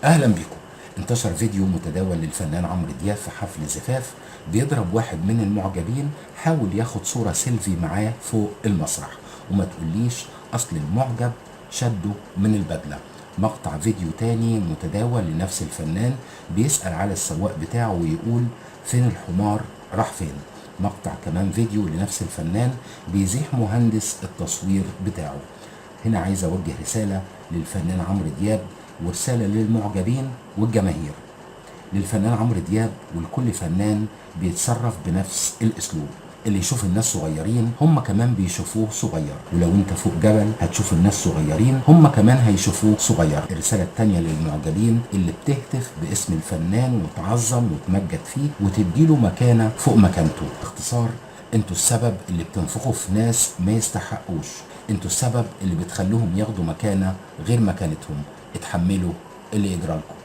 اهلا بيكم. انتشر فيديو متداول للفنان عمرو دياب في حفل زفاف بيضرب واحد من المعجبين، حاول ياخد صورة سيلفي معاه فوق المسرح، وما تقوليش اصل المعجب شده من البدلة. مقطع فيديو تاني متداول لنفس الفنان بيسأل على السواق بتاعه ويقول فين الحمار راح فين. مقطع كمان فيديو لنفس الفنان بيزيح مهندس التصوير بتاعه. هنا عايز اوجه رسالة للفنان عمرو دياب ورسالة للمعجبين والجماهير. للفنان عمرو دياب ولكل فنان بيتصرف بنفس الاسلوب، اللي يشوف الناس صغيرين هم كمان بيشوفوه صغير، ولو انت فوق جبل هتشوف الناس صغيرين هم كمان هيشوفوه صغير. الرسالة التانية للمعجبين اللي بتهتف باسم الفنان وتعظم وتمجد فيه وتديله مكانة فوق مكانته. باختصار، انتوا السبب اللي بتنفخوا في ناس ما يستحقوش، انتوا السبب اللي بتخلوهم ياخدوا مكانة غير مكانتهم. اتحملوا اللي يجرى لكم.